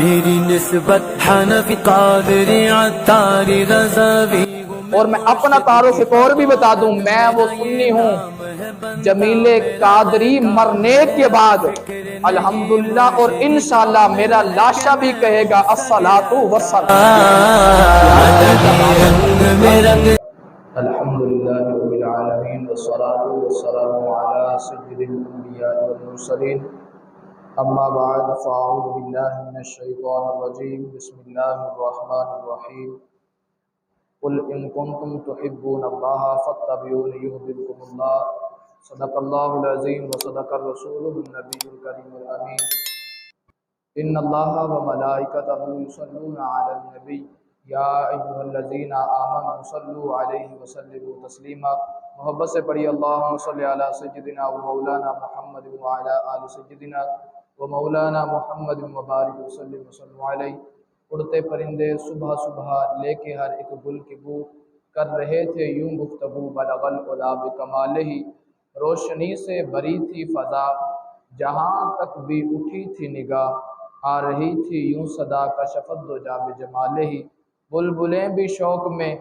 मेरी निस्बत हनफी कादरी अत्तारी रज़वी। और मैं अपना तारुफ एक और भी बता दूं, मैं वो सुन्नी हूँ जमीले कादरी मरने के बाद अल्हम्दुलिल्लाह और इंशाअल्लाह मेरा लाशा भी कहेगा अस्सलातु वस्सलाम। अल्हम्दुलिल्लाहि रब्बिल आलमीन वस्सलातु वस्सलामु अला सय्यिदिल अंबिया वल मुरसलीन अम्मा बाद फ़अऊज़ु बिल्लाहि मिनश शैतानिर रजीम बिस्मिल्लाहिर रहमानिर रहीम कुल इन कुंतुम तुहिब्बूनल्लाह फत्तबिऊनी युहब्बुकुमुल्लाह सदक़ल्लाहुल अज़ीम व सदक़र रसूलुहुन नबियुल करीमुल अमीन इन्नल्लाह व मलाइकतहु युसल्लूना अलन नबी या अय्युहल्लज़ीना आमनू सल्लु अलैहि व सल्लिमू तस्लीमा। मोहब्बत से पढ़िए अल्लाहुम्मा सल्लि अला सय्यिदिना व मौलाना मुहम्मद व अला आलि सय्यिदिना व मौलाना मुहम्मद व बारिक व सल्लिम व सल्लु अलैहि। उड़ते परिंदे सुबह सुबह लेके हर एक गुल की बू कर रहे थे यूं गुफ्तगू बलगल उला बिकमालिही। रोशनी से भरी थी फ़ज़ा जहाँ तक भी उठी थी निगाह, आ रही थी यूं सदा का शफ़क़त दो जा बिजमालिही। बुलबुलें भी शौक़ में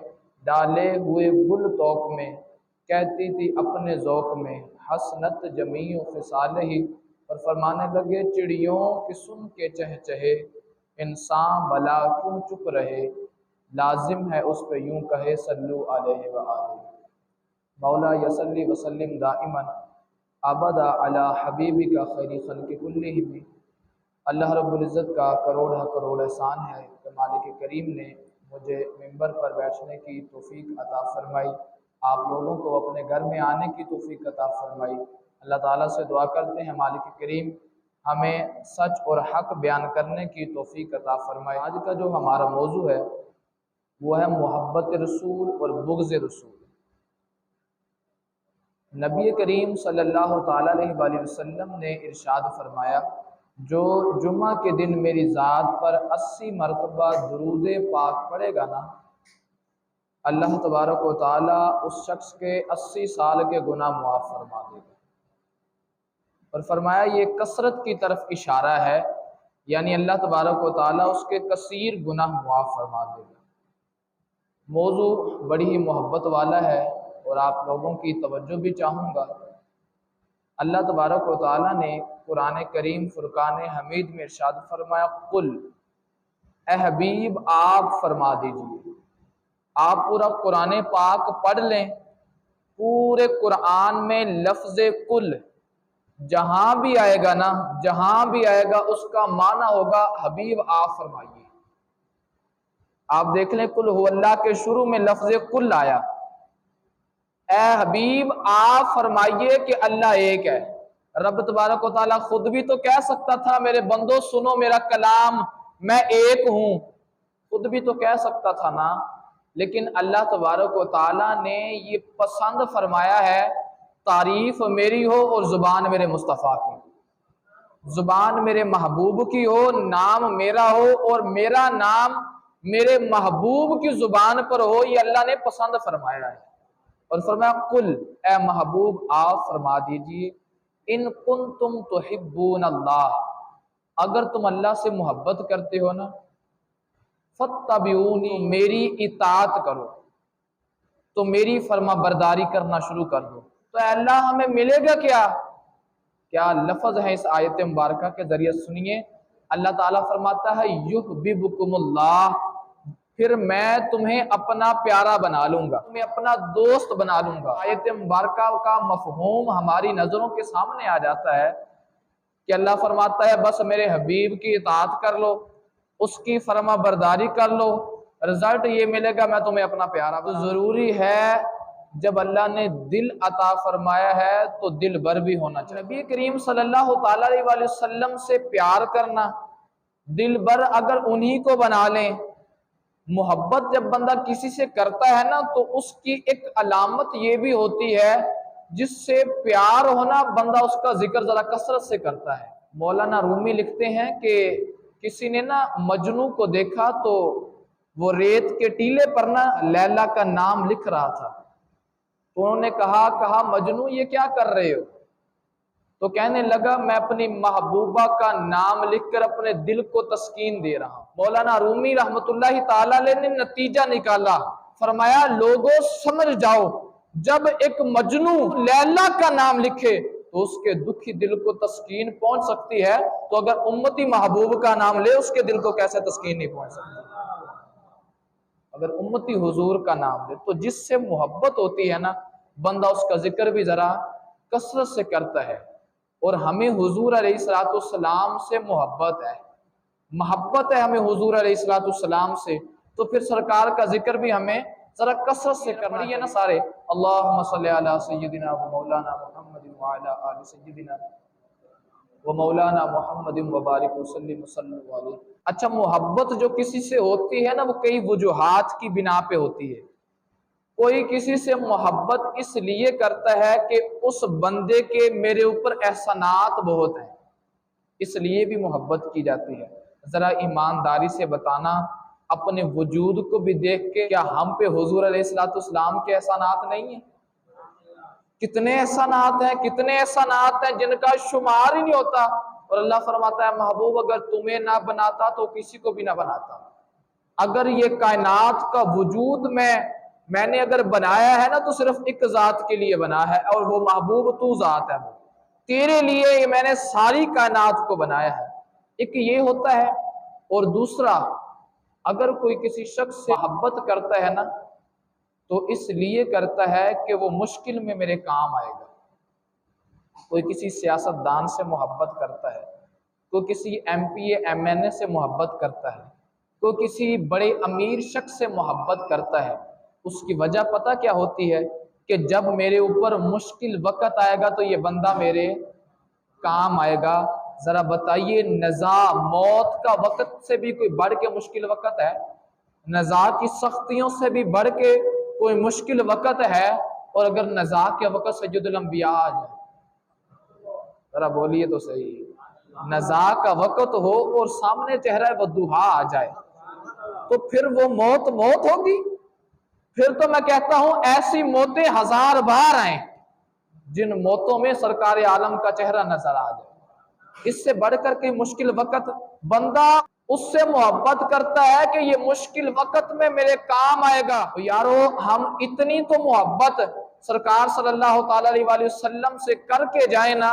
डाले हुए गुल तोक में, कहती थी अपने ज़ौक़ में हसनत जमीउ ख़िसालिही। और फरमाने लगे चिड़ियों की सुन के चहचहे, इंसान भला क्यों चुप रहे, लाजिम है उस पे यूं कहे सल्लु अलैहि व आलिहि। मौला यसल्ली वसल्लिम दाइमन अबदा अला हबीबिका खैरी खल्क़ि कुल्लिहिम। अल्लाह रब्बुल इज़्ज़त का करोड़ करोड़ एहसान है कि मालिक करीम ने मुझे मिंबर पर बैठने की तौफीक अता फरमाई, आप लोगों को अपने घर में आने की तौफीक अता फरमाई। अल्लाह ताला से दुआ करते हैं मालिक करीम हमें सच और हक बयान करने की तौफीक अता फरमाए। आज का जो हमारा मौजू है वो है मोहब्बत रसूल और बुग़्ज़ रसूल। नबी करीम सल्लल्लाहु ताला अलैहि वसल्लम ने इरशाद फरमाया, जो जुम्मा के दिन मेरी ज़ात पर 80 मरतबा दुरूद पाक पढ़ेगा ना, अल्लाह तबारक व ताला उस शख्स के 80 साल के गुनाह मुआफ़ फरमा देगा। और फरमाया ये कसरत की तरफ इशारा है, यानी अल्लाह तबारक व ताला उसके कसीर गुनाह मुआफ़ फरमा देगा। मौजू बड़ी ही मोहब्बत वाला है और आप लोगों की तवज्जो भी चाहूँगा। अल्लाह तबारक व ताला ने कुरान करीम फुरकान हमीद में इरशाद फरमाया, कुल ए हबीब आप फरमा दीजिए। आप पूरा कुरान पाक पढ़ लें, पूरे कुरान में लफ्ज़ कुल जहाँ भी आएगा ना, जहाँ भी आएगा उसका माना होगा हबीब आप फरमाइए। आप देख लें कुल हु अल्लाह के शुरू में लफ्ज़ कुल आया, ए हबीब आप फरमाइए कि अल्लाह एक है। रब तबारक व तआला खुद भी तो कह सकता था मेरे बंदो सुनो मेरा कलाम मैं एक हूँ, खुद भी तो कह सकता था ना। लेकिन अल्लाह तबारक व तआला ने ये पसंद फरमाया है तारीफ मेरी हो और ज़ुबान मेरे मुस्तफ़ा की, ज़ुबान मेरे महबूब की हो, नाम मेरा हो और मेरा नाम मेरे महबूब की ज़ुबान पर हो, ये अल्लाह ने पसंद फरमाया है। और फरमाया कुल ए महबूब आप फरमा दीजिए, इन कुंतुम तुहिब्बूनल्लाह, अगर तुम अल्लाह से मोहब्बत करते हो ना, फत्तबिऊनी, मेरी इताअत करो, तो मेरी फरमा बरदारी करना शुरू कर दो। तो अल्लाह हमें मिलेगा क्या? क्या लफ्ज़ है इस आयत मुबारका के जरिए सुनिए। अल्लाह ताला फरमाता है युहब्बुकुमुल्लाह, फिर मैं तुम्हें अपना प्यारा बना लूंगा, तुम्हें अपना दोस्त बना लूंगा। आयत मुबारका का मफहूम हमारी नजरों के सामने आ जाता है कि अल्लाह फरमाता है बस मेरे हबीब की इताअत कर लो, उसकी फरमा बरदारी कर लो, रिजल्ट ये मिलेगा मैं तुम्हें अपना प्यारा। तो जरूरी है जब अल्लाह ने दिल अता फरमाया है तो दिल भर भी होना चाहिए। नबी करीम सल्लल्लाहु ताला अलैहि वसल्लम से प्यार करना, दिल भर अगर उन्हीं को बना लें। मोहब्बत जब बंदा किसी से करता है ना तो उसकी एक अलामत ये भी होती है, जिससे प्यार होना बंदा उसका जिक्र जरा कसरत से करता है। मौलाना रूमी लिखते हैं कि किसी ने ना मजनू को देखा तो वो रेत के टीले पर ना लैला का नाम लिख रहा था। तो उन्होंने कहा मजनू ये क्या कर रहे हो? तो कहने लगा मैं अपनी महबूबा का नाम लिखकर अपने दिल को तस्कीन दे रहा हूं। मौलाना रूमी रहमतुल्लाहि ताला अलैह ने नतीजा निकाला, फरमाया लोगों समझ जाओ, जब एक मजनू लैला का नाम लिखे तो उसके दुखी दिल को तस्कीन पहुंच सकती है, तो अगर उम्मती महबूब का नाम ले उसके दिल को कैसे तस्कीन नहीं पहुंच सकती। अगर उम्मती हुजूर का नाम ले तो जिससे मोहब्बत होती है ना, बंदा उसका जिक्र भी जरा कसरत से करता है। और हमें हुजूर अलैहिस्सलाम से मोहब्बत है हमें हुजूर अलैहिस्सलाम से, तो फिर सरकार का जिक्र भी हमें जरा कसरत से करना है ना सारे। अल्लाहुम्मा सल्ली अला सय्यिदिना व मौलाना मुहम्मदिन व अला आलि सय्यिदिना व मौलाना मुहम्मदिन व बारिक वसल्लिम सल्लल्लाहु अलैहि। अच्छा, मोहब्बत जो किसी से होती है ना, वो कई वजूहात की बिना पे होती है। कोई किसी से मोहब्बत इसलिए करता है कि उस बंदे के मेरे ऊपर एहसानात बहुत हैं, इसलिए भी मोहब्बत की जाती है। जरा ईमानदारी से बताना, अपने वजूद को भी देख के, क्या हम पे हुजूर अलैहिस्सलाम के एहसानात नहीं है? कितने एहसानात हैं, कितने एहसानात हैं जिनका शुमार ही नहीं होता। और अल्लाह फरमाता है महबूब अगर तुम्हें ना बनाता तो किसी को भी ना बनाता। अगर ये कायनात का वजूद मैंने अगर बनाया है ना, तो सिर्फ एक जात के लिए बना है, और वो महबूब तू जात है, वो तेरे लिए मैंने सारी कायनात को बनाया है। एक ये होता है। और दूसरा, अगर कोई किसी शख्स से मोहब्बत करता है ना, तो इसलिए करता है कि वो मुश्किल में मेरे काम आएगा। कोई किसी सियासतदान से मोहब्बत करता है, कोई किसी एमपीए एमएनए से मोहब्बत करता है, कोई किसी बड़े अमीर शख्स से मोहब्बत करता है। उसकी वजह पता क्या होती है? कि जब मेरे ऊपर मुश्किल वक्त आएगा तो ये बंदा मेरे काम आएगा। जरा बताइए, नज़ा मौत का वक्त से भी कोई बढ़ के मुश्किल वक्त है? नज़ा की सख्तियों से भी बढ़ के कोई मुश्किल वक्त है? और अगर नज़ा के वक्त सय्यदुल अंबिया आ जाए, जरा बोलिए तो सही, नज़ा का वक्त हो और सामने चेहरा बद्दुहा आ जाए, तो फिर वो मौत होगी। फिर तो मैं कहता हूं ऐसी मौतें 1000 बार आए जिन मौतों में सरकार आलम का चेहरा नजर आ जाए। इससे बढ़कर के मुश्किल वक्त बंदा उससे मोहब्बत करता है कि ये मुश्किल वक्त में मेरे काम आएगा। तो यारो, हम इतनी तो मोहब्बत सरकार सल्लल्लाहु अलैहि वसल्लम से करके जाए ना,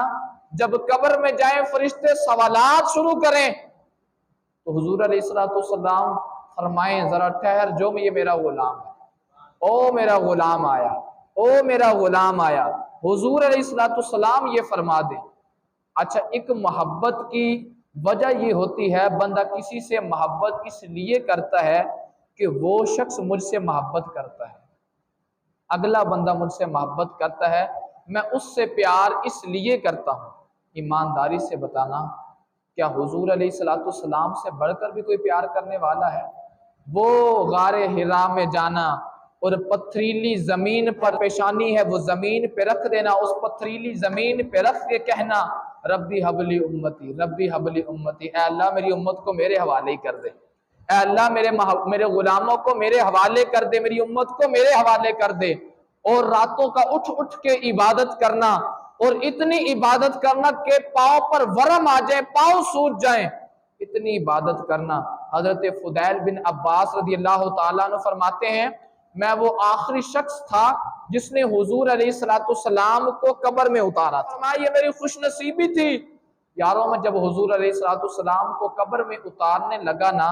जब कब्र में जाए फरिश्ते सवालात शुरू करें तो हुजूर अलैहिस्सलाम फरमाएं जरा ठहर जो, ये मेरा गुलाम है, ओ मेरा गुलाम आया, ओ मेरा गुलाम आया। हुजूर अलैहिस्सलाम ये फरमा दे। अच्छा, एक मोहब्बत की वजह ये होती है, बंदा किसी से मोहब्बत इसलिए करता है कि वो शख्स मुझसे मोहब्बत करता है, अगला बंदा मुझसे मोहब्बत करता है, मैं उससे प्यार इसलिए करता हूँ। ईमानदारी से बताना, क्या हुजूर अलैहिस्सलाम से बढ़कर भी कोई प्यार करने वाला है? वो गारे हिरा में जाना और पथरीली जमीन पर पेशानी है वो जमीन पे रख देना, उस पथरीली जमीन पे रख के कहना रब्बी हबली उम्मती, रब्बी हबली उम्मती, ऐ अल्लाह मेरी उम्मत को मेरे हवाले ही कर दे, ऐ अल्लाह मेरे गुलामों को मेरे हवाले कर दे, मेरी उम्मत को मेरे हवाले कर दे। और रातों का उठ उठ के इबादत करना, और इतनी इबादत करना कि पाँव पर वरम आ जाए, पाँव सूज जाए, इतनी इबादत करना। हजरत फुदैल बिन अब्बास रदियल्लाहु ताला अन्हु फरमाते हैं, मैं वो आखिरी शख्स था जिसने हुजूर अलैहिस्सलाम को कब्र में उतारा था। ये मेरी खुशनसीबी थी। यारों, में जब हुजूर अलैहिस्सलाम को कब्र में उतारने लगा ना,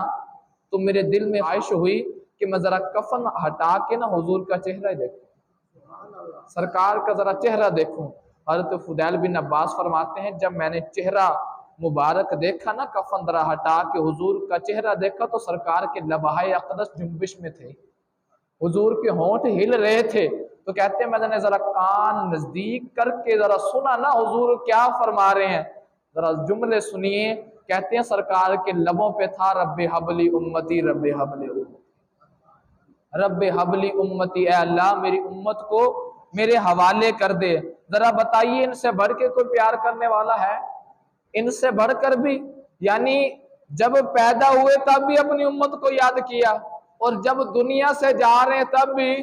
तो मेरे दिल में ख्वाहिश हुई कि मैं जरा कफन हटा के ना हुजूर का चेहरा देखूं, सरकार का जरा चेहरा देखूं। हजरत फुदैल बिन अब्बास फरमाते हैं, जब मैंने चेहरा मुबारक देखा ना, कफन जरा हटा के हुजूर का चेहरा देखा, तो सरकार के लबहाए अक़दस जुम्बिश में थे, हुजूर के होंठ हिल रहे थे। तो कहते हैं मैंने जरा कान नजदीक करके जरा सुना ना हुजूर क्या फरमा रहे हैं, जरा जुमले सुनिए। कहते हैं सरकार के लबों पे था रब्बे हबली उम्मती, रब्बे हबली उम्मती, रब्बे हबली उम्मती, ऐ अल्लाह मेरी उम्मत को मेरे हवाले कर दे। जरा बताइए, इनसे बढ़ के कोई प्यार करने वाला है? इनसे बढ़कर भी, यानी जब पैदा हुए तब भी अपनी उम्मत को याद किया, और जब दुनिया से जा रहे हैं तब भी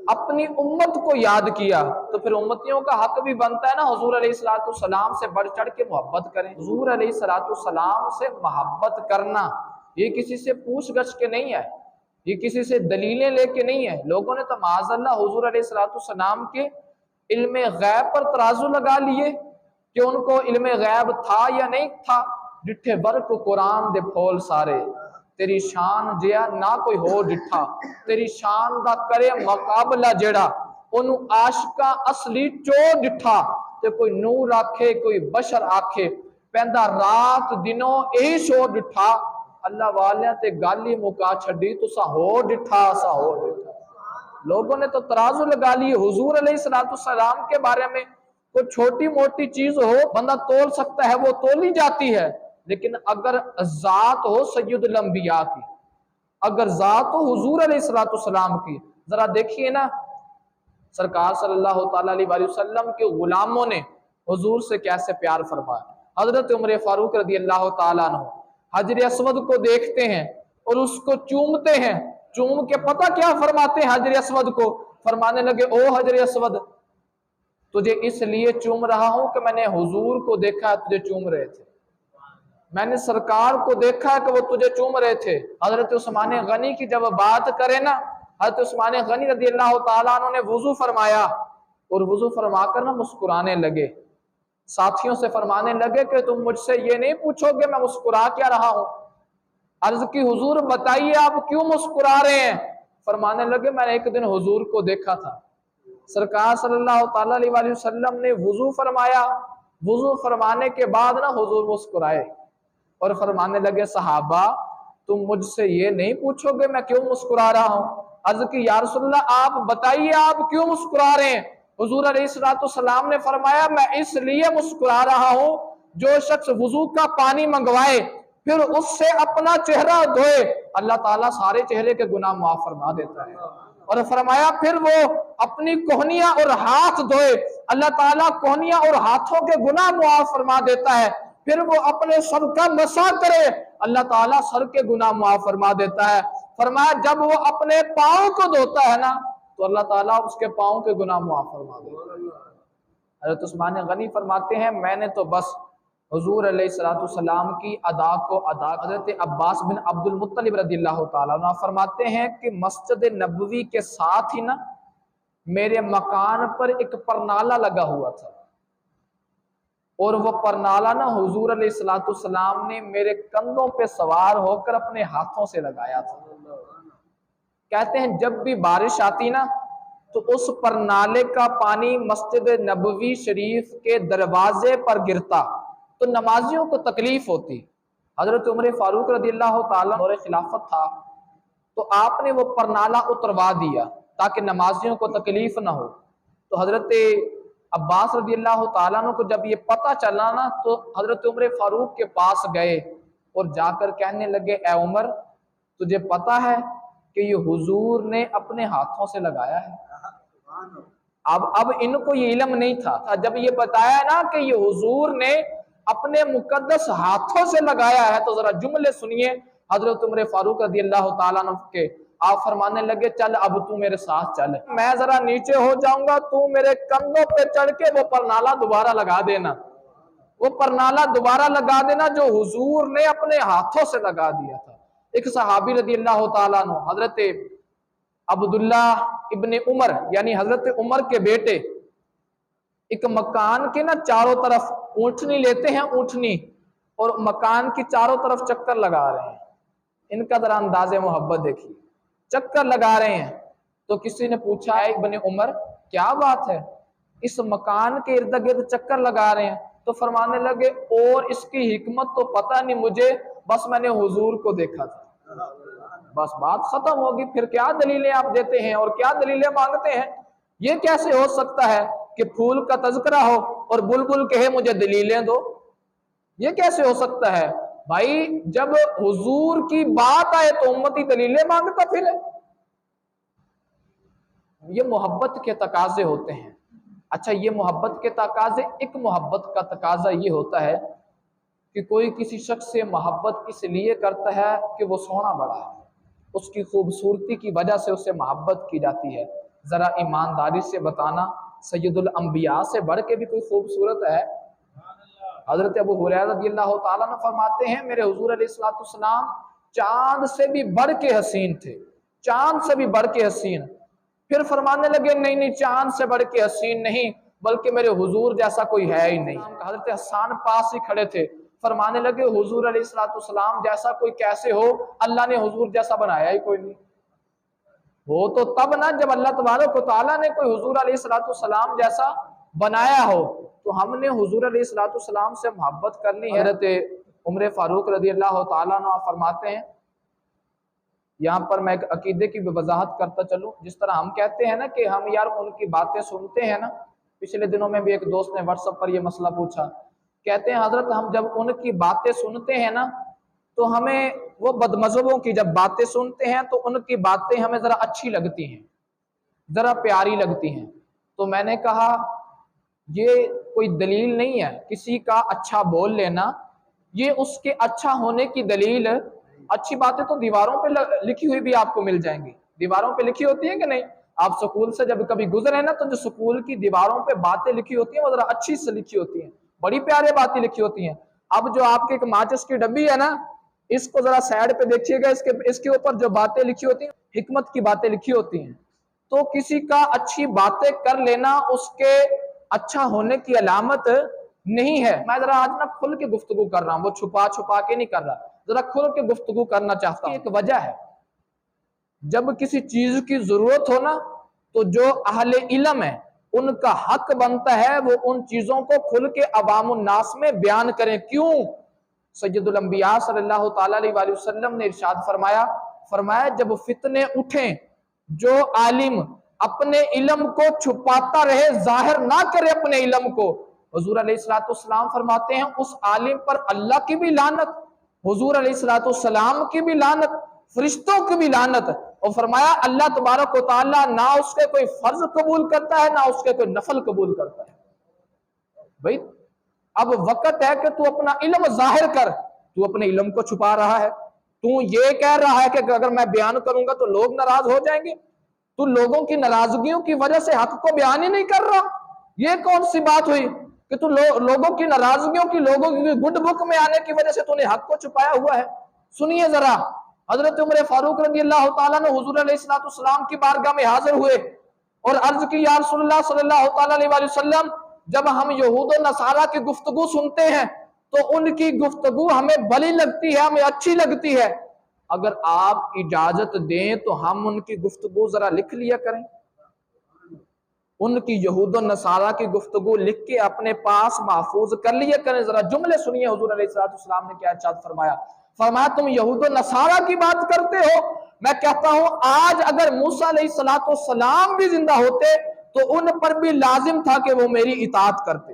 अपनी उम्मत को याद किया, तो फिर उम्मतियों का हक भी बनता है ना हुजूर अलैहिस्सलाम से बढ़ चढ़ के मोहब्बत करें। हुजूर अलैहिस्सलाम से मोहब्बत करना ये किसी से पूछ गछ के नहीं है, ये किसी से दलीलें लेके नहीं है। लोगों ने तो माज़अल्लाह हुजूर अलैहिस्सलाम के इल्मे गैब पर तराजू लगा लिए कि उनको इल्मे गैब था या नहीं था। डिठे वर्क कुरान दे फोल सारे, तेरी शान जिया ना कोई हो डिठा, तेरी शान दा करे मुकाबला जेड़ा ओनू आशिका असली चो डिठा। ते कोई नूर आखे कोई बशर आखे, पैंदा रात दिनों यही शो डिठा। अल्लाह वालियां ते गाली मुका छड़ी, तुसा हो डिठा असा हो डिठा। लोगों ने तो तराजू लगा लिए हुजूर अलैहिस्सलाम के बारे में। कोई छोटी मोटी चीज हो बंदा तोल सकता है, वो तोली जाती है, लेकिन अगर जात हो सय्यदुल अंबिया की, अगर जात हो हुजूर अलैहिस्सलाम की, जरा देखिए ना सरकार सल्लल्लाहु अलैहि वसल्लम के गुलामों ने हुजूर से कैसे प्यार फरमाया। हजरत उमर फारूक रदी अल्लाह तआला अन्हु हजर अस्वद को देखते हैं और उसको चूमते हैं। चूम के पता क्या फरमाते हैं हजर अस्वद को? फरमाने लगे, ओ हजर अस्वद, तुझे इसलिए चूम रहा हूं कि मैंने हुजूर को देखा है तुझे चूम रहे थे, मैंने सरकार को देखा है कि वो तुझे चूम रहे थे। हजरत उस्मान गनी की जब बात करें ना, हजरत उस्मान गनी रदी अल्लाह तआला अन्हु ने वुजू फरमाया और वुजू फरमाकर ना मुस्कुराने लगे। साथियों से फरमाने लगे कि तुम मुझसे ये नहीं पूछोगे मैं मुस्कुरा क्या रहा हूं। अर्ज की हुजूर बताइए आप क्यों मुस्कुरा रहे हैं? फरमाने लगे, मैंने एक दिन हुजूर को देखा था। सरकार सल्लल्लाहु अलैहि वसल्लम ने वुजू फरमाया, वुजू फरमाने के बाद ना हुजूर मुस्कुराए और फरमाने लगे, सहाबा तुम मुझसे ये नहीं पूछोगे मैं क्यों मुस्कुरा रहा हूं? अर्ज की या रसूलल्लाह आप बताइए आप क्यों मुस्कुरा रहे हैं? हुजूर अलैहिस्सलाम ने फरमाया, मैं इसलिए मुस्कुरा रहा हूं, जो शख्स वुजू का पानी मंगवाए फिर उससे अपना चेहरा धोए, अल्लाह ताला सारे चेहरे के गुनाह माफ फरमा देता है। और फरमाया फिर वो अपनी कोहनियां और हाथ धोए, अल्लाह ताला कोहनियां और हाथों के गुनाह माफ फरमा देता है। फिर वो अपने सर का मसा करे, अल्लाह ताला सर के गुनाह माफ फरमा देता है। फरमाया जब वो अपने पाँव को धोता है ना, तो अल्लाह ताला उसके पाँव के गुनाह माफ फरमा देता है। हज़रत उस्मान गनी फरमाते हैं, मैंने तो बस हुजूर अलैहिस्सलाम की अदा को अदा। हज़रत अब्बास बिन अब्दुल मुत्तलिब रज़ियल्लाहु ताला अन्हु फरमाते हैं कि मस्जिद नबवी के साथ ही ना मेरे मकान पर एक परनाला लगा हुआ था, और वो परनाला ना हुजूर अलैहिस्सलाम ने मेरे कंधों पे सवार होकर अपने हाथों से लगाया था। कहते हैं जब भी बारिश आती ना, तो उस परनाले का पानी मस्जिद नबवी शरीफ के दरवाजे पर गिरता तो नमाजियों को तकलीफ होती। हजरत उमर फारूक रज़ियल्लाहु ताला दौरे खिलाफत था, तो आपने वो परनाला उतरवा दिया ताकि नमाजियों को तकलीफ ना हो। तो हजरत अब्बास रज़ियल्लाहु ताला अन्हु को जब ये पता चला ना, तो हजरत उमर फारूक के पास गए और जाकर कहने लगे, ए उमर, तुझे पता है कि ये हुजूर ने अपने हाथों से लगाया है? अब इनको ये इल्म नहीं था। जब ये बताया ना कि ये हुजूर ने अपने मुकद्दस हाथों से लगाया है, तो जरा जुमले सुनिए हजरत उमर फारूक रज़ियल्लाहु ताला अन्हु के। आप फरमाने लगे, चल अब तू मेरे साथ चल, मैं जरा नीचे हो जाऊंगा, तू मेरे कंधों पे चढ़ के वो परनाला दोबारा लगा देना, वो परनाला दोबारा लगा देना जो हुजूर ने अपने हाथों से लगा दिया था। एक सहाबी रज़ियल्लाहु ताला अन्हु हजरत अब्दुल्ला इब्ने उमर यानी हजरत उमर के बेटे, एक मकान के ना चारों तरफ ऊंटनी लेते हैं, ऊंटनी, और मकान की चारों तरफ चक्कर लगा रहे हैं। इनका जरा अंदाजे मोहब्बत देखिए, चक्कर लगा रहे हैं। तो किसी ने पूछा, है इब्ने उमर क्या बात है, इस मकान के इर्द गिर्द चक्कर लगा रहे हैं? तो फरमाने लगे, और इसकी हिकमत तो पता नहीं मुझे, बस मैंने हुजूर को देखा था, बस बात खत्म होगी। फिर क्या दलीलें आप देते हैं और क्या दलीलें मांगते हैं? ये कैसे हो सकता है कि फूल का तज़किरा हो और बुलबुल कहे मुझे दलीलें दो? ये कैसे हो सकता है? भाई जब हुजूर की बात आए तो उम्मती दलीलें मांगता फिर है। ये मोहब्बत के तकाजे होते हैं। अच्छा, ये मोहब्बत के तकाजे, एक मोहब्बत का तकाजा ये होता है कि कोई किसी शख्स से मोहब्बत इसलिए करता है कि वो सोना बड़ा है, उसकी खूबसूरती की वजह से उससे मोहब्बत की जाती है। जरा ईमानदारी से बताना, सैयदुल अंबिया से बढ़ के भी कोई खूबसूरत है? हजरत अबू हुरैरा रज़ियल्लाहु ताला अन्हु फरमाते हैं मेरे हुजूर अलैहिस्सलाम चांद से भी बढ़ के हसीन थे, चांद से भी बढ़ के हसीन। फिर फरमाने लगे नहीं नहीं, चांद से बढ़ के हसीन नहीं, बल्कि मेरे हुजूर जैसा कोई है ही नहीं। हजरत हसन पास ही खड़े थे, फरमाने लगे हुजूर अलैहिस्सलाम जैसा कोई कैसे हो, अल्लाह ने हुजूर जैसा बनाया ही कोई नहीं। वो तो तब ना जब अल्लाह तबारक व तआला ने कोई हुजूर अलैहिस्सलाम जैसा बनाया हो। तो हमने हुजूर अलैहिस्सलाम से मोहब्बत करनी है। हज़रत उमर फारूक रज़ियल्लाहु ताला अन्हु फरमाते हैं, यहाँ पर मैं एक अकीदे की वजाहत करता चलूं, जिस तरह हम कहते हैं ना कि हम यार उनकी बातें सुनते हैं ना, पिछले दिनों में भी एक दोस्त ने व्हाट्सएप पर यह मसला पूछा, कहते हैं हजरत हम जब उनकी बातें सुनते हैं ना तो हमें वो बदमज़हबों की जब बातें सुनते हैं तो उनकी बातें हमें जरा अच्छी लगती हैं, जरा प्यारी लगती हैं। तो मैंने कहा ये कोई दलील नहीं है किसी का अच्छा बोल लेना, ये उसके अच्छा होने की दलील। अच्छी बातें तो दीवारों पे लिखी हुई भी आपको मिल जाएंगी, दीवारों पे लिखी होती है कि नहीं? आप स्कूल से जब कभी गुजरे ना तो जो स्कूल की दीवारों पे बातें लिखी होती हैं वो जरा अच्छी से लिखी होती हैं, बड़ी प्यारे बातें लिखी होती हैं। अब जो आपके एक माचिस की डब्बी है ना, इसको जरा साइड पे देखिएगा, इसके ऊपर जो बातें लिखी होती हैं हिकमत की बातें लिखी होती हैं। तो किसी का अच्छी बातें कर लेना उसके अच्छा होने की अलामत नहीं है। मैं जरा आज ना खुल के गुफ्तगू कर रहा हूं, वो छुपा छुपा के नहीं कर रहा, जरा खुल के गुफ्तगू करना चाहता हूं। एक वजह है, जब किसी चीज की जरूरत हो ना तो जो अहले इल्म है उनका हक बनता है वो उन चीजों को खुल के अवामुन नास में बयान करें। क्यों? सैयदुल अंबिया सल्लल्लाहु ताला अलैहि वसल्लम ने इरशाद फरमाया जब फितने उठे, जो आलिम अपने इल्म को छुपाता रहे, जाहिर ना करे अपने इल्म को, हुजूर अलैहिस्सलाम फरमाते हैं उस आलिम पर अल्लाह की भी लानत, हुजूर अलैहिस्सलाम की भी लानत, फरिश्तों की भी लानत। और फरमाया अल्लाह तबारक व तआला ना उसके कोई फर्ज कबूल करता है ना उसके कोई नफल कबूल करता है। भाई अब वक्त है कि तू अपना इल्म जाहिर कर, तू अपने इल्म को छुपा रहा है, तू ये कह रहा है कि अगर मैं बयान करूंगा तो लोग नाराज हो जाएंगे, तू लोगों की नाराजगियों की वजह से हक को बयान ही नहीं कर रहा। ये कौन सी बात हुई कि तू लोगों की नाराजगियों की, लोगों की गुड बुक में आने की वजह से तूने हक को छुपाया हुआ है? सुनिए जरा, हजरत उमर फारूक रज़ियल्लाहु ताला अन्हु हुजूर अलैहिस्सलाम की बारगाह में हाजिर हुए और अर्ज की या रसूलल्लाह सल्लल्लाहु ताला अलैहि वसल्लम, जब हम यहूद और नसारा की गुफ्तगू सुनते हैं तो उनकी गुफ्तगू हमें भली लगती है, हमें अच्छी लगती है, अगर आप इजाजत दें तो हम उनकी गुफ्तगू जरा लिख लिया करें, उनकी यहूद और नसारा की गुफ्तगू लिख के अपने पास महफूज कर लिया करें। जरा जुमले सुनिए हुजूर अलैहिस्सलाम ने क्या इरशाद फरमाया तुम यहूद और नसारा की बात करते हो, मैं कहता हूं आज अगर मूसा अलैहिस्सलाम भी जिंदा होते तो उन पर भी लाजिम था कि वो मेरी इताअत करते,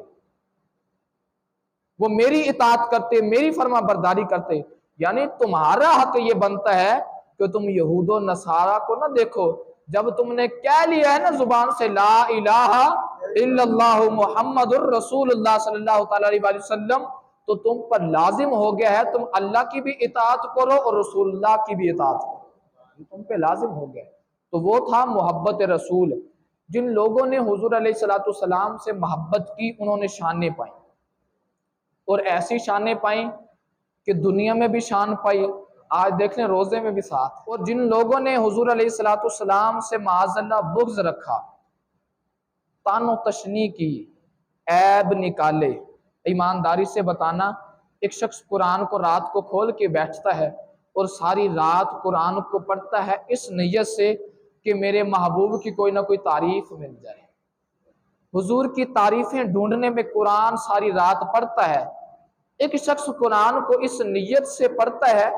वो मेरी इताअत करते, मेरी फरमा बरदारी करते। यानी तुम्हारा हक ये बनता है कि तुम यहूद और नसारा को ना देखो, जब तुमने कह लिया है ना जुबान से ला इलाहा इल्लल्लाहु मुहम्मदुर रसूलुल्लाह सल्लल्लाहु अलैहि वसल्लम, तो तुम पर लाजिम हो गया है तुम अल्लाह की भी इताअत करो और रसूलुल्लाह की भी इताअत करो, तुम पे लाजिम हो गया। तो वो था मोहब्बत रसूल। जिन लोगों ने हुजूर अलैहिस्सलाम से मोहब्बत की उन्होंने शानें पाई, और ऐसी शानें पाई कि दुनिया में भी शान पाई, आज देख लें रोजे में भी साथ। और जिन लोगों ने हुजूर अलैहिस्सलाम से माअज़ल्लाह बुग़्ज़ रखा, तानो तशनी की, ऐब निकाले, ईमानदारी से बताना, एक शख्स कुरान को रात को खोल के बैठता है और सारी रात कुरान को पढ़ता है इस नीयत से कि मेरे महबूब की कोई ना कोई तारीफ मिल जाए, हुजूर की तारीफें ढूंढने में कुरान सारी रात पढ़ता है। एक शख्स कुरान को इस नीयत से पढ़ता है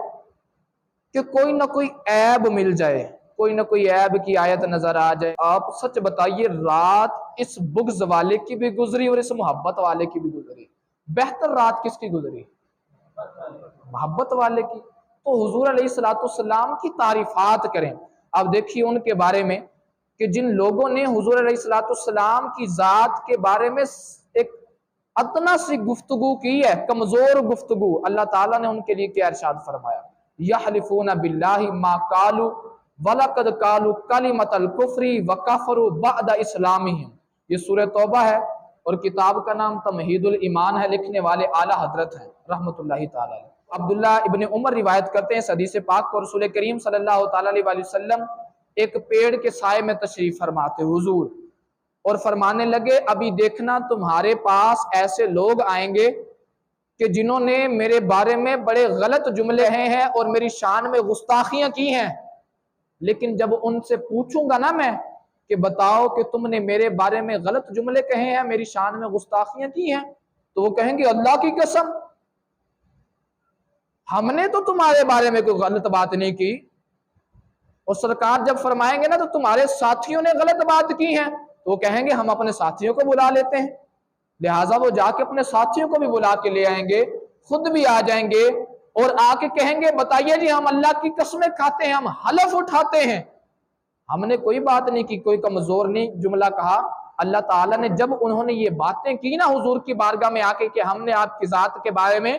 कि कोई ना कोई ऐब मिल जाए, कोई ना कोई ऐब की आयत नजर आ जाए। आप सच बताइए रात इस बुग़्ज़ वाले की भी गुजरी और इस मोहब्बत वाले की भी गुजरी, बेहतर रात किसकी गुजरी? मोहब्बत वाले की। तो हुजूर अलैहिस्सलाम की तारीफात करें। अब देखिए उनके बारे में कि जिन लोगों ने हुजूर अलैहिस्सलाम की जात के बारे में एक अतना सी गुफ्तगू की है, कमजोर गुफ्तगू, अल्लाह ताला ने उनके लिए क्या इरशाद फरमाया, यहलिफूना बिल्लाहि मा कालू वलकद कालू कलिमतल कुफ्री व कफरू बअद इस्लामिहिम। ये सूरह तौबा है और किताब का नाम तमहीदुल ईमान है। लिखने वाले आला हजरत हैं रहमतुल्लाहि ताला अलैह। अब्दुल्ला इब्ने उमर रिवायत करते हैं हदीस पाक को, रसूल करीम सल्लल्लाहु ताला अलैहि वसल्लम एक पेड़ के साए में तशरीफ फरमाते हुजूर, और फरमाने लगे अभी देखना तुम्हारे पास ऐसे लोग आएंगे कि जिन्होंने मेरे बारे में बड़े गलत जुमले हैं और मेरी शान में गुस्ताखियां की हैं, लेकिन जब उनसे पूछूंगा ना मैं कि बताओ कि तुमने मेरे बारे में गलत जुमले कहे हैं, मेरी शान में गुस्ताखियां की हैं, तो वो कहेंगे अल्लाह की कसम हमने तो तुम्हारे बारे में कोई गलत बात नहीं की। और सरकार जब फरमाएंगे ना तो तुम्हारे साथियों ने गलत बात की है, तो वो कहेंगे हम अपने साथियों को बुला लेते हैं। लिहाजा वो जाके अपने साथियों को भी बुला के ले आएंगे, खुद भी आ जाएंगे और आके कहेंगे बताइए जी हम अल्लाह की कसमें खाते हैं, हम हलफ उठाते हैं, हमने कोई बात नहीं की, कोई कमजोर नहीं जुमला कहा। अल्लाह ताला ने जब उन्होंने ये बातें की ना हुजूर की बारगाह में आके कि हमने आपकी जात के बारे में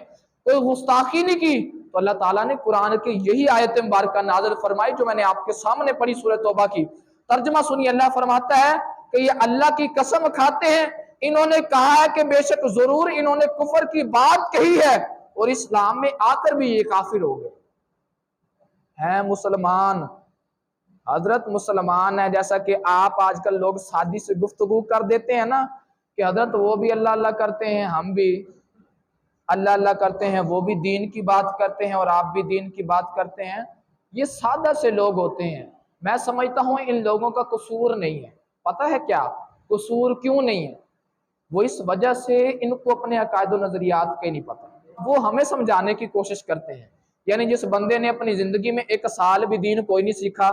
कोई गुस्ताखी नहीं की, तो अल्लाह ताला ने कुरान की यही आयत मुबारक नाज़िल फरमाई जो मैंने आपके सामने पढ़ी सूरह तौबा की। तर्जुमा सुनिए, अल्लाह फरमाता है कि ये अल्लाह की कसम खाते हैं, इन्होंने कहा है कि बेशक जरूर इन्होंने कुफर की बात कही है और इस्लाम में आकर भी ये काफिर हो गए हैं। मुसलमान हजरत मुसलमान है, जैसा कि आप आजकल लोग शादी से गुफ्तगू कर देते हैं ना कि हजरत वो भी अल्लाह अल्लाह करते हैं, हम भी अल्लाह अल्लाह करते हैं, वो भी दीन की बात करते हैं और आप भी दीन की बात करते हैं। ये सादा से लोग होते हैं। मैं समझता हूं इन लोगों का कसूर नहीं है। पता है क्या कसूर क्यों नहीं है? वो इस वजह से इनको अपने अकायद नजरियात के नहीं पता। वो हमें समझाने की कोशिश करते हैं। यानी जिस बंदे ने अपनी जिंदगी में एक साल भी दीन कोई नहीं सीखा,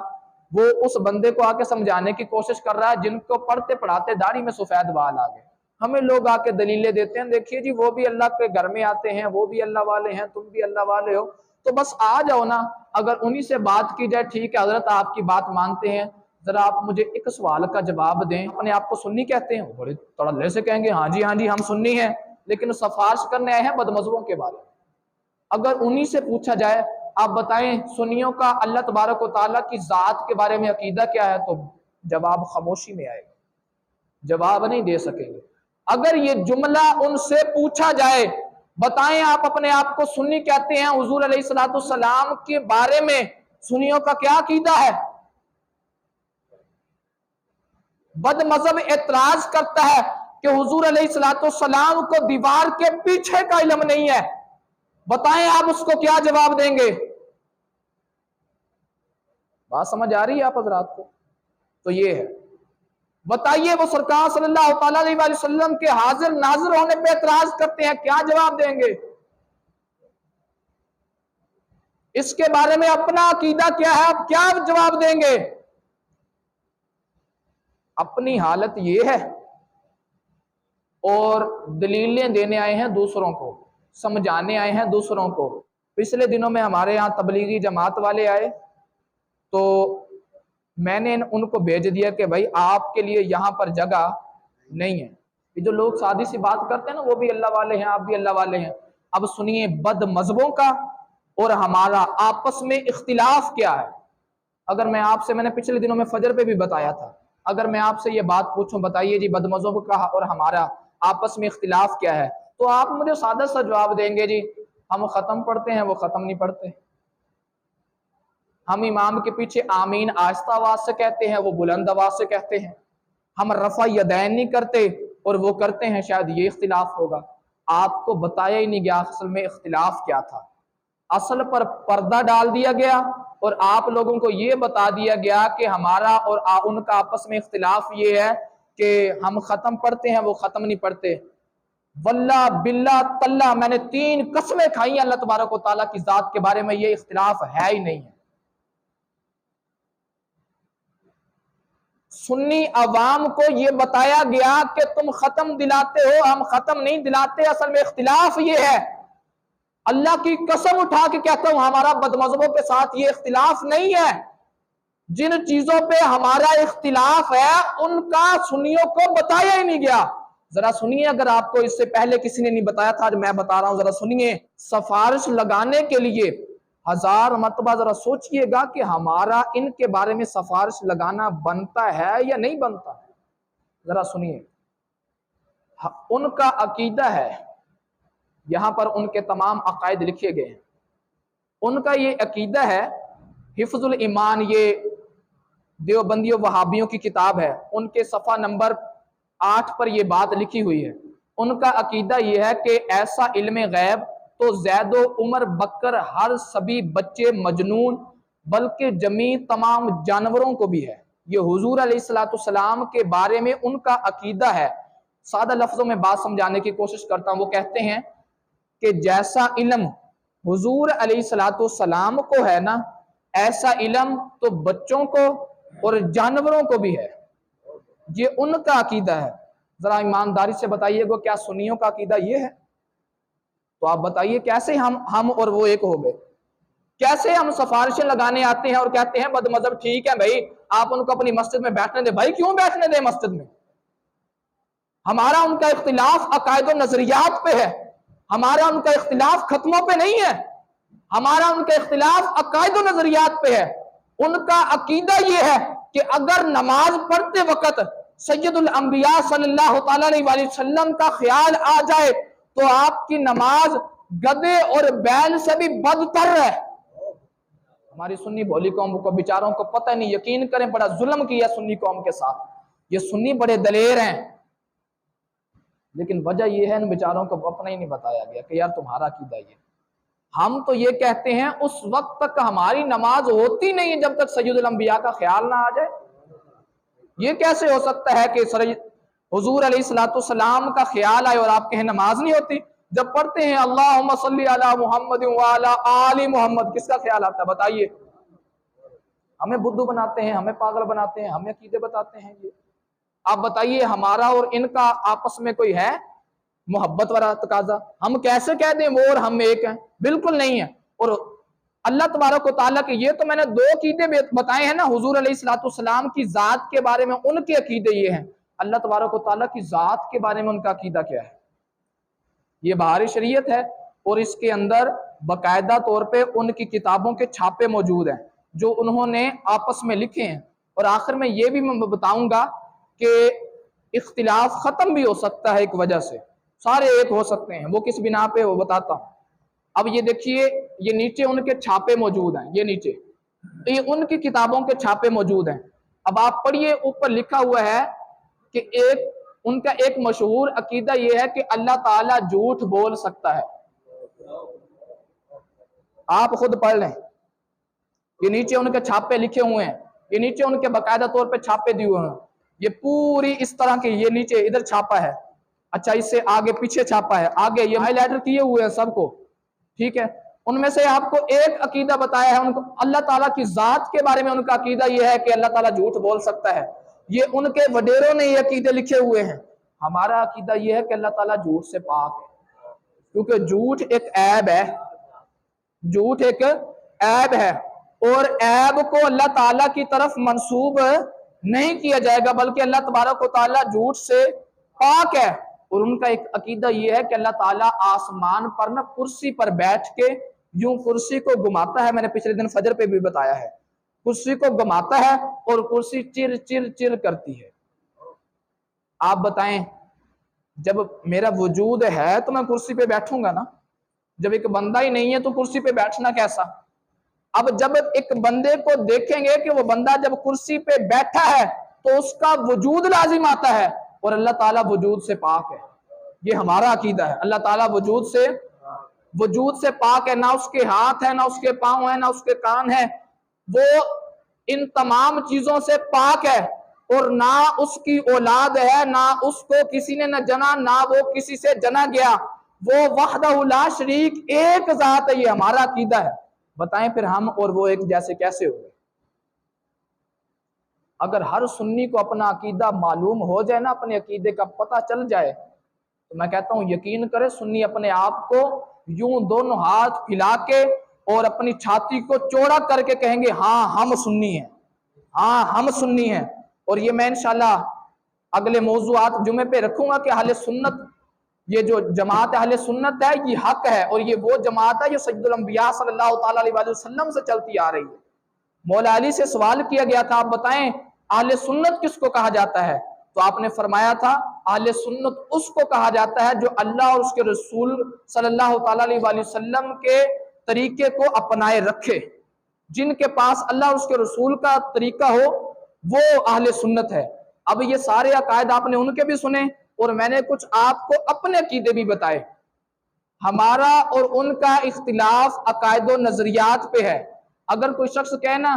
वो उस बंदे को आके समझाने की कोशिश कर रहा है जिनको पढ़ते पढ़ाते दाढ़ी में सफेद बाल आ गए। हमें लोग आके दलीलें देते हैं, देखिए जी वो भी अल्लाह के घर में आते हैं, वो भी अल्लाह वाले हैं, तुम भी अल्लाह वाले हो, तो बस आ जाओ ना। अगर उन्हीं से बात की जाए, ठीक है हजरत आपकी बात मानते हैं, जरा आप मुझे एक सवाल का जवाब दें। अपने आप को सुन्नी कहते हैं, बड़े तड़ल्ले से कहेंगे हाँ जी हम सुन्नी हैं, लेकिन सिफारिश करने आए हैं बदमज़हबों के बारे में। अगर उन्हीं से पूछा जाए आप बताएं सुन्नियों का अल्लाह तबारक व तआला की जात के बारे में अकीदा क्या है, तो जवाब खामोशी में आएगा, जवाब नहीं दे सकेंगे। अगर ये जुमला उनसे पूछा जाए बताएं आप अपने आप को सुन्नी कहते हैं, हुजूर अलैहिस्सलाम के बारे में सुन्नियों का क्या अकीदा है, बदमज़हब एतराज करता है कि हुजूर अलैहिस्सलाम को दीवार के पीछे का इल्म नहीं है, बताएं आप उसको क्या जवाब देंगे? बात समझ आ रही है आप हजरात को? तो ये है, बताइए वो सरकार सल्लल्लाहु अलैहि वसल्लम के हाजिर नाजिर होने पे एतराज करते हैं, क्या जवाब देंगे? इसके बारे में अपना अकीदा क्या है, आप क्या जवाब देंगे? अपनी हालत ये है और दलीलें देने आए हैं दूसरों को, समझाने आए हैं दूसरों को। पिछले दिनों में हमारे यहाँ तबलीगी जमात वाले आए तो मैंने उनको भेज दिया कि भाई आपके लिए यहाँ पर जगह नहीं है। ये जो लोग सादी सी बात करते हैं ना, वो भी अल्लाह वाले हैं, आप भी अल्लाह वाले हैं। अब सुनिए बद मजहबों का और हमारा आपस में इख्तिलाफ क्या है। अगर मैं आपसे, मैंने पिछले दिनों में फजर पे भी बताया था, अगर मैं आपसे ये बात पूछूं बताइए जी बद मजहब का और हमारा आपस में इख्तिलाफ क्या है, तो आप मुझे सादा सा जवाब देंगे जी हम खत्म पढ़ते हैं, वो खत्म नहीं पढ़ते। हम इमाम के पीछे आमीन आहिस्ता आवाज से कहते हैं, वो बुलंद आवाज से कहते हैं। हम रफा यदैन नहीं करते और वो करते हैं, शायद ये इख्तिलाफ होगा। आपको बताया ही नहीं गया असल में इख्तिलाफ क्या था। असल पर पर्दा डाल दिया गया और आप लोगों को ये बता दिया गया कि हमारा और उनका आपस में इख्तिलाफ ये है कि हम खत्म पढ़ते हैं, वो खत्म नहीं पढ़ते। वल्ला बिल्ला तल्ला, मैंने 3 कसमें खाई अल्लाह तबारक व तआला की जात के बारे में, ये इख्तिलाफ है ही नहीं है। सुन्नी अवाम को ये बताया गया कि तुम खत्म दिलाते हो, हम खत्म नहीं दिलाते। असल में इख्तिलाफ ये है, अल्लाह की कसम उठा के कहता हूं हमारा बदमज़हबों के साथ ये इख्तिलाफ नहीं है। जिन चीजों पे हमारा इख्तिलाफ है उनका सुन्नियों को बताया ही नहीं गया। जरा सुनिए, अगर आपको इससे पहले किसी ने नहीं बताया था, आज मैं बता रहा हूं, जरा सुनिए। सिफारिश लगाने के लिए 1000 मरतबा जरा सोचिएगा कि हमारा इनके बारे में सिफारिश लगाना बनता है या नहीं बनता है। जरा सुनिए, उनका अकीदा है, यहां पर उनके तमाम अकायद लिखे गए हैं। उनका ये अकीदा है, हिफ्जुल ईमान, ये देवबंदियों वहाबियों की किताब है, उनके सफ़ा नंबर 8 पर यह बात लिखी हुई है। उनका अकीदा यह है कि ऐसा इल्म गैब तो ज़ैदो उमर बकर हर सभी बच्चे मजनून बल्कि जमी तमाम जानवरों को भी है। ये हुजूर अलैहिस्सलाम के बारे में उनका अकीदा है। सादा लफ्जों में बात समझाने की कोशिश करता हूं। वो कहते हैं कि जैसा इल्म हुजूर अलैहिस्सलाम को है ना, ऐसा इल्म तो बच्चों को और जानवरों को भी है। ये उनका अकीदा है। जरा ईमानदारी से बताइएगा, क्या सुन्नियों का अकीदा ये है? तो आप बताइए कैसे हम और वो एक हो गए? कैसे हम सिफारिशें लगाने आते हैं और कहते हैं बदमज़हब ठीक है भाई, आप उनको अपनी मस्जिद में बैठने दे। भाई क्यों बैठने दे मस्जिद में? हमारा उनका इख्तिलाफ अकायद और नजरियात पे है, हमारा उनका इख्तिलाफ खत्मों पे नहीं है, हमारा उनका इख्तिलाफ अकायद और नजरियात पे है। उनका अकीदा ये है कि अगर नमाज पढ़ते वक्त सैयदुल अंबिया सल्लल्लाहु अलैहि वसल्लम का ख्याल आ जाए तो आपकी नमाज गधे और बैल से भी बदतर है। हमारी सुन्नी भोली कौम को बेचारों को पता नहीं, यकीन करें बड़ा जुल्म किया सुन्नी कौम के साथ। ये सुन्नी बड़े दलेर हैं, लेकिन वजह यह है इन बेचारों को अपना ही नहीं बताया गया कि यार तुम्हारा अकीदा ये। हम तो ये कहते हैं उस वक्त तक हमारी नमाज होती नहीं है जब तक सैयदुल अंबिया का ख्याल ना आ जाए। ये कैसे हो सकता है कि हुजूर अलैहिस्सलाम का ख्याल आए और आपके यहाँ नमाज नहीं होती? जब पढ़ते हैं अल्लाहुम्मा सल्ली अला मुहम्मद व अला आलि मुहम्मद, किसका ख्याल आता है बताइए? हमें बुद्धू बनाते हैं, हमें पागल बनाते हैं, हमें अकीदे बताते हैं। ये आप बताइए, हमारा और इनका आपस में कोई है मोहब्बत वाला तकाजा? हम कैसे कह दें वो और हम एक हैं? बिल्कुल नहीं है। और अल्लाह तबारक व तआला के ये तो मैंने 2 अकीदे बताए हैं ना। हुजूर अलैहिस्सलाम की जात के बारे में उनके अकीदे ये हैं, अल्लाह तबारक व तआला की जात के बारे में उनका अकीदा क्या है? ये बाहरी शरीयत है और इसके अंदर बाकायदा तौर पे उनकी किताबों के छापे मौजूद हैं जो उन्होंने आपस में लिखे हैं। और आखिर में ये भी मैं बताऊंगा कि इख्तिलाफ खत्म भी हो सकता है एक वजह से, सारे एक हो सकते हैं। वो किस बिना पे वो बताता हूँ। अब ये देखिए, ये नीचे उनके छापे मौजूद हैं, ये नीचे ये उनकी किताबों के छापे मौजूद हैं। अब आप पढ़िए, ऊपर लिखा हुआ है कि उनका एक मशहूर अकीदा यह है कि अल्लाह ताला झूठ बोल सकता है। आप खुद पढ़ लें, ये नीचे उनके छापे लिखे हुए हैं, ये नीचे उनके बाकायदा तौर पे छापे दिए हुए हैं। ये पूरी इस तरह के, ये नीचे इधर छापा है, अच्छा इससे आगे पीछे छापा है, आगे ये हाईलाइटर किए हुए हैं सबको, ठीक है। उनमें से आपको एक अकीदा बताया है उनको, अल्लाह ताला की जात के बारे में उनका अकीदा यह है कि अल्लाह ताला झूठ बोल सकता है। ये उनके वडेरों ने ये अकीदे लिखे हुए हैं। हमारा अकीदा यह है कि अल्लाह ताला झूठ से पाक है, क्योंकि झूठ एक ऐब है, झूठ एक ऐब है और ऐब को अल्लाह ताला की तरफ मंसूब नहीं किया जाएगा, बल्कि अल्लाह तबारक व तआला झूठ से पाक है। और उनका एक अकीदा यह है कि अल्लाह ताला आसमान पर ना कुर्सी पर बैठ के यूं कुर्सी को घुमाता है। मैंने पिछले दिन फजर पे भी बताया है, कुर्सी को घुमाता है और कुर्सी चिर चिर चिर करती है। आप बताएं, जब मेरा वजूद है तो मैं कुर्सी पे बैठूंगा ना, जब एक बंदा ही नहीं है तो कुर्सी पे बैठना कैसा? अब जब एक बंदे को देखेंगे कि वो बंदा जब कुर्सी पे बैठा है तो उसका वजूद लाजिम आता है, और अल्लाह ताला वजूद से पाक है। ये हमारा अकीदा है, अल्लाह ताला वजूद से पाक है, ना उसके हाथ है, ना उसके पांव है, ना उसके कान है, वो इन तमाम चीजों से पाक है। और ना उसकी औलाद है, ना उसको किसी ने न जना, ना वो किसी से जना गया, वो वहदहु ला शरीक एक जात है। ये हमारा अकीदा है। बताएं फिर हम और वो एक जैसे कैसे हो गए? अगर हर सुन्नी को अपना अकीदा मालूम हो जाए ना, अपने अकीदे का पता चल जाए, तो मैं कहता हूं यकीन करे, सुन्नी अपने आप को यूं दोनों हाथ फैला के और अपनी छाती को चौड़ा करके कहेंगे हाँ हम सुन्नी हैं, हाँ हम सुन्नी हैं। और ये मैं इंशाल्लाह अगले मौजूआत जुमे पे रखूंगा कि अहले सुन्नत ये जो जमात अहले सुन्नत है ये हक है, और ये वो जमात है जो सय्यदुल अंबिया सल्लल्लाहु ताला अलैहि वसल्लम से चलती आ रही है। मौला अली से सवाल किया गया था, आप बताएं अहले सुन्नत किसको कहा जाता है? तो आपने फरमाया था अहले सुन्नत उसको कहा जाता है जो अल्लाह और उसके रसूल सल्लल्लाहु ताला अलैहि वसल्लम के तरीके को अपनाए रखे। जिनके पास अल्लाह और उसके रसूल का तरीका हो वो अहले सुन्नत है। अब ये सारे अकायद आपने उनके भी सुने और मैंने कुछ आपको अपने अकीदे भी बताए। हमारा और उनका इख्तिलाफ अकायद और नजरियात पे है। अगर कोई शख्स कहे ना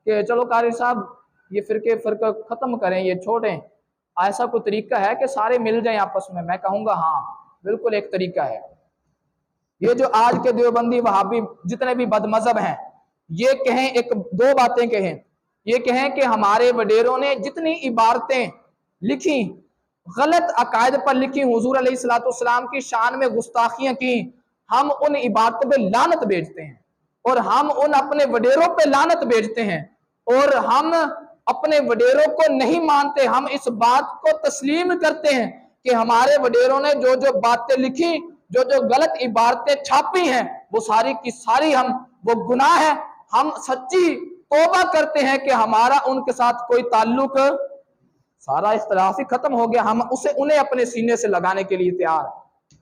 कि चलो कारी साहब ये फिरका खत्म करें, ये छोड़ें, ऐसा कोई तरीका है कि सारे मिल जाएं आपस में, मैं कहूंगा हाँ बिल्कुल एक तरीका है। ये जो आज के देवबंदी वहाबी जितने भी बदमजहब हैं ये कहें एक दो बातें कहें, ये कहें कि हमारे वडेरों ने जितनी इबारतें लिखी गलत अकायद पर लिखी, हुजूर अलैहिस्सलाम की शान में गुस्ताखियां की, हम उन इबारतों पे लानत भेजते हैं और हम उन अपने वडेरों पे लानत भेजते हैं और हम अपने वडेरों को नहीं मानते। हम इस बात को तस्लीम करते हैं कि हमारे वडेरों ने जो जो बातें लिखी, जो जो गलत इबारतें छापी हैं वो सारी की सारी वो गुनाह है। हम सच्ची तौबा करते हैं कि हमारा उनके साथ कोई ताल्लुक, सारा इख्तिलाफ ही खत्म हो गया, हम उन्हें अपने सीने से लगाने के लिए तैयार हैं,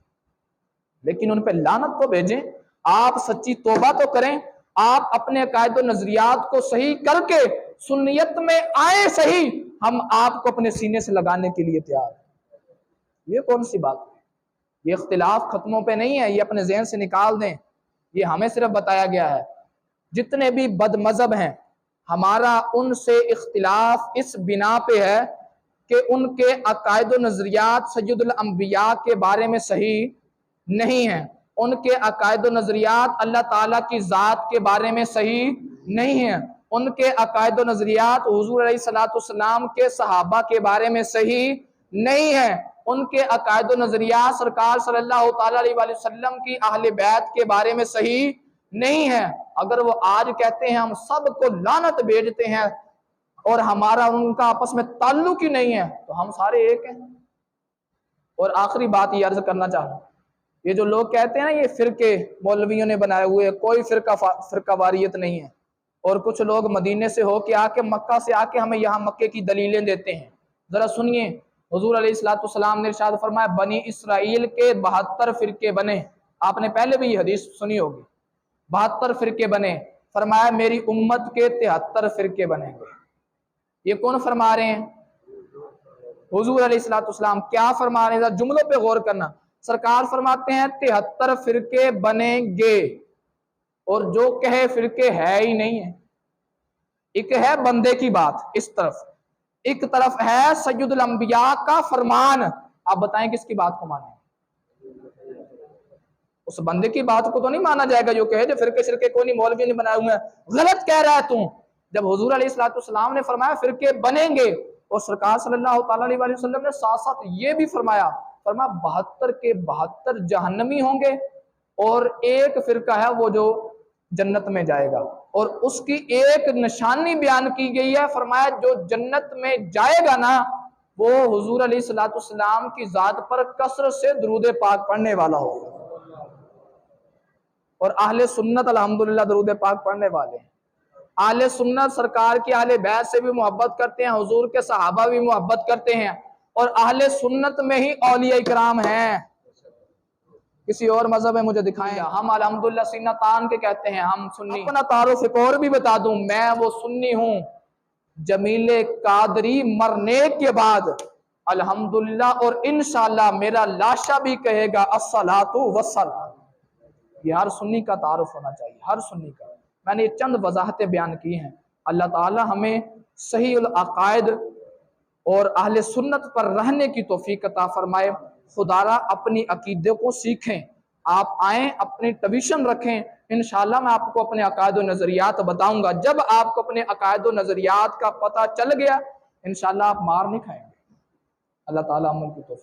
लेकिन उन पर लानत तो भेजें। आप सच्ची तौबा तो करें, आप अपने अकायद नजरियात को सही करके सुन्नियत में आए सही, हम आपको अपने सीने से लगाने के लिए तैयार हैं। ये कौन सी बात है? ये इख्तिलाफ खत्मों पे नहीं है, ये अपने ज़हन से निकाल दें। ये हमें सिर्फ बताया गया है जितने भी बदमजहब हैं हमारा उनसे इख्तिलाफ इस बिना पे है कि उनके अकायद नजरियात सय्यदुल अंबिया के बारे में सही नहीं है, उनके अकायद नजरियात अल्लाह ताला की ज़ात के बारे में सही नहीं है, उनके अकायद नजरियात हुजूर अलैहिस्सलाम के सहाबा के बारे में सही नहीं है, उनके अकायद नजरियात सरकार सल्लल्लाहु ताला अलैहि वसल्लम की अहले बैत के बारे में सही नहीं है। अगर वो आज कहते हैं हम सबको लानत भेजते हैं और हमारा उनका आपस में ताल्लुक ही नहीं है, तो हम सारे एक हैं। और आखिरी बात ये अर्ज करना चाहूँ, ये जो लोग कहते हैं ना ये फिरके मौलवियों ने बनाए हुए, कोई फिरका वारियत नहीं है, और कुछ लोग मदीने से होके आके मक्का से आके हमें यहाँ मक्के की दलीलें देते हैं। जरा सुनिए, हुजूर अलैहिस्सलाम ने इरशाद फरमाया बनी इसराइल के 72 फिरके बने। आपने पहले भी ये हदीस सुनी होगी, 72 फिरके बने, फरमाया मेरी उम्मत के 73 फिरके बनेंगे। ये कौन फरमा रहे हैं? हुजूर अलैहिस्सलाम। क्या फरमा रहे हैं? जुमलों पे गौर करना। सरकार फरमाते हैं 73 फिरके बनेंगे, और जो कहे फिरके है ही नहीं है। एक है बंदे की बात इस तरफ, एक तरफ है सय्यदुल अंबिया का फरमान। आप बताएं किसकी बात को माने? उस बंदे की बात को तो नहीं माना जाएगा जो कहे जो फिरके शिरके कोई नहीं, मौलवी ने बनाए हुए हैं, गलत कह रहा है तू। जब हुजूर अलैहिस्सलाम ने फरमाया फिरके बनेंगे, और सरकार सल्लल्लाहु ताला अलैहि वसल्लम ने साथ साथ ये भी फरमाया 72 के 72 जहन्नमी होंगे, और एक फिरका है वो जो जन्नत में जाएगा, और उसकी एक निशानी बयान की गई है। फरमाया जो जन्नत में जाएगा ना वो हुजूर अलैहिस्सलाम की जात पर कसरत से दुरूद पाक पढ़ने वाला होगा। और अहले सुन्नत अल्हम्दुलिल्लाह दुरूद पाक पढ़ने वाले हैं। अहले सुन्नत सरकार की अहले बैत से भी मोहब्बत करते हैं, हुजूर के सहाबा भी मोहब्बत करते हैं, और अहले सुन्नत में ही औलिया इकराम हैं। किसी और मजहब में मुझे दिखाएं। हम अल्हम्दुलिल्लाह सीना तान के कहते हैं हम सुन्नी। अपना तारुफ एक और भी बता दूं, मैं वो सुन्नी हूं जमीले कादरी मरने के बाद अल्हम्दुलिल्लाह और इंशाअल्लाह मेरा लाशा भी कहेगा अस्सलातु वस्सलाम। ये हर सुन्नी का तारुफ होना चाहिए, हर सुन्नी का। मैंने ये चंद वजाहतें बयान की हैं। अल्लाह ताला हमें सही अकायद और अहले सुन्नत पर रहने की तौफीक अता फरमाए। खुदारा अपनी अकीदे को सीखें, आप आएँ अपनी ट्यूशन रखें, इंशाअल्लाह मैं आपको अपने अकायद व नज़रियात बताऊंगा। जब आपको अपने अकायद व नज़रियात का पता चल गया इंशाअल्लाह आप मार नहीं खाएंगे। अल्लाह ताला अमल की तौफीक